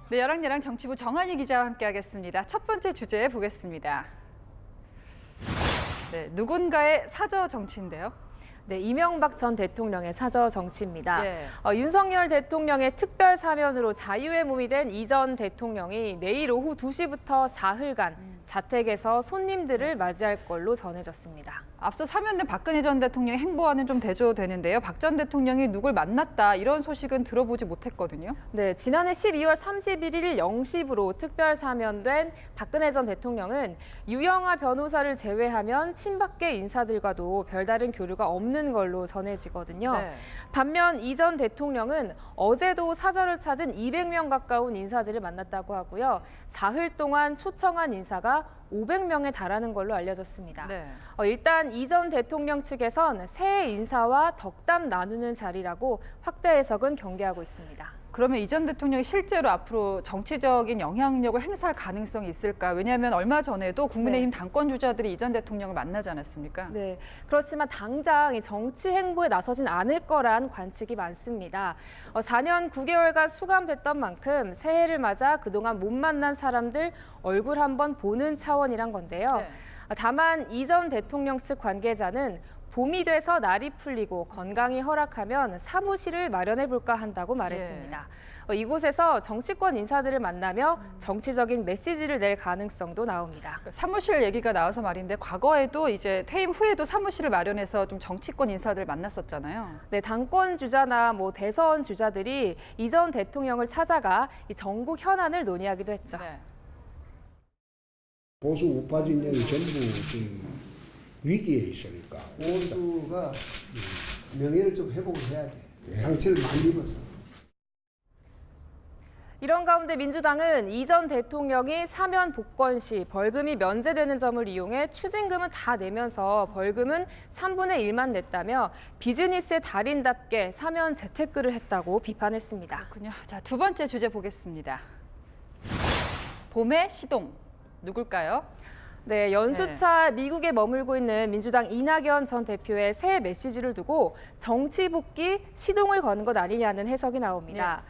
네, 여랑야랑 정치부 정한희 기자와 함께하겠습니다. 첫 번째 주제 보겠습니다. 네, 누군가의 사저 정치인데요. 네, 이명박 전 대통령의 사저 정치입니다. 예. 윤석열 대통령의 특별 사면으로 자유의 몸이 된 이 전 대통령이 내일 오후 2시부터 사흘간 자택에서 손님들을 맞이할 걸로 전해졌습니다. 앞서 사면된 박근혜 전 대통령의 행보와는 좀 대조되는데요. 박 전 대통령이 누굴 만났다 이런 소식은 들어보지 못했거든요. 네, 지난해 12월 31일 0시부로 특별 사면된 박근혜 전 대통령은 유영하 변호사를 제외하면 친박계 인사들과도 별다른 교류가 없는 걸로 전해지거든요. 네. 반면 이 전 대통령은 어제도 사저를 찾은 200명 가까운 인사들을 만났다고 하고요. 사흘 동안 초청한 인사가 500명에 달하는 걸로 알려졌습니다. 네. 일단 이 전 대통령 측에선 새 인사와 덕담 나누는 자리라고 확대 해석은 경계하고 있습니다. 그러면 이 전 대통령이 실제로 앞으로 정치적인 영향력을 행사할 가능성이 있을까? 왜냐하면 얼마 전에도 국민의힘 당권 주자들이 이 전 대통령을 만나지 않았습니까? 네, 그렇지만 당장 이 정치 행보에 나서진 않을 거란 관측이 많습니다. 4년 9개월간 수감됐던 만큼 새해를 맞아 그동안 못 만난 사람들 얼굴 한번 보는 차원이란 건데요. 네. 다만 이 전 대통령 측 관계자는 봄이 돼서 날이 풀리고 건강이 허락하면 사무실을 마련해볼까 한다고 말했습니다. 이곳에서 정치권 인사들을 만나며 정치적인 메시지를 낼 가능성도 나옵니다. 사무실 얘기가 나와서 말인데 과거에도 이제 퇴임 후에도 사무실을 마련해서 좀 정치권 인사들 만났었잖아요. 네, 당권 주자나 대선 주자들이 이 전 대통령을 찾아가 이 전국 현안을 논의하기도 했죠. 네. 보수 우파 진영이 전부 위기에 있으니까 보수가 명예를 좀 회복을 해야 돼. 상처를 많이 입어서. 이런 가운데 민주당은 이 전 대통령이 사면 복권 시 벌금이 면제되는 점을 이용해 추징금은 다 내면서 벌금은 3분의 1만 냈다며 비즈니스의 달인답게 사면 재테크를 했다고 비판했습니다. 그렇군요. 자, 두 번째 주제 보겠습니다. 봄의 시동, 누굴까요? 네, 연수차 미국에 머물고 있는 민주당 이낙연 전 대표의 새해 메시지를 두고 정치 복귀 시동을 거는 것 아니냐는 해석이 나옵니다.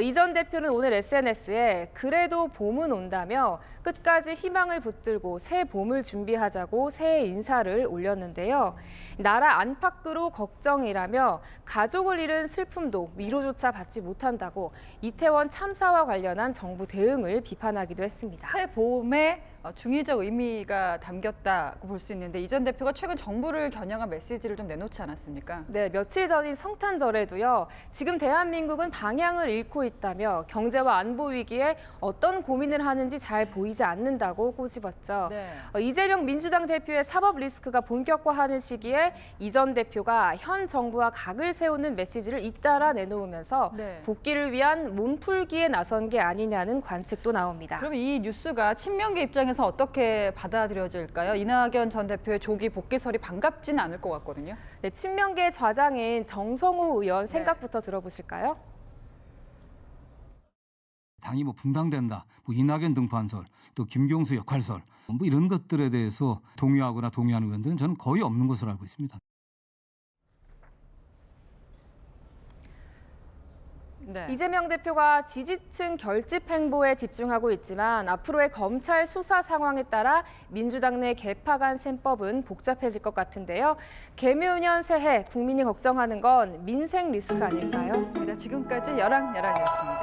이 전 대표는 오늘 SNS에 그래도 봄은 온다며 끝까지 희망을 붙들고 새 봄을 준비하자고 새해 인사를 올렸는데요. 나라 안팎으로 걱정이라며 가족을 잃은 슬픔도 위로조차 받지 못한다고 이태원 참사와 관련한 정부 대응을 비판하기도 했습니다. 새 봄에 중의적 의미가 담겼다고 볼 수 있는데 이 전 대표가 최근 정부를 겨냥한 메시지를 좀 내놓지 않았습니까? 네, 며칠 전인 성탄절에도요. 지금 대한민국은 방향을 잃고 있다며 경제와 안보 위기에 어떤 고민을 하는지 잘 보이지 않는다고 꼬집었죠. 네. 이재명 민주당 대표의 사법 리스크가 본격화하는 시기에 이 전 대표가 현 정부와 각을 세우는 메시지를 잇따라 내놓으면서 네. 복귀를 위한 몸풀기에 나선 게 아니냐는 관측도 나옵니다. 그럼 이 뉴스가 친명계 입장에서 어떻게 받아들여질까요? 이낙연 전 대표의 조기 복귀설이 반갑지는 않을 것 같거든요. 네, 친명계 좌장인 정성호 의원 생각부터 들어보실까요? 당이 분당된다, 이낙연 등판설, 또 김경수 역할설, 이런 것들에 대해서 동의하거나 동의하는 의원들은 저는 거의 없는 것으로 알고 있습니다. 네. 이재명 대표가 지지층 결집 행보에 집중하고 있지만 앞으로의 검찰 수사 상황에 따라 민주당 내 개파 간 셈법은 복잡해질 것 같은데요. 개묘년 새해 국민이 걱정하는 건 민생 리스크 아닐까요? 지금까지 여랑야랑이었습니다.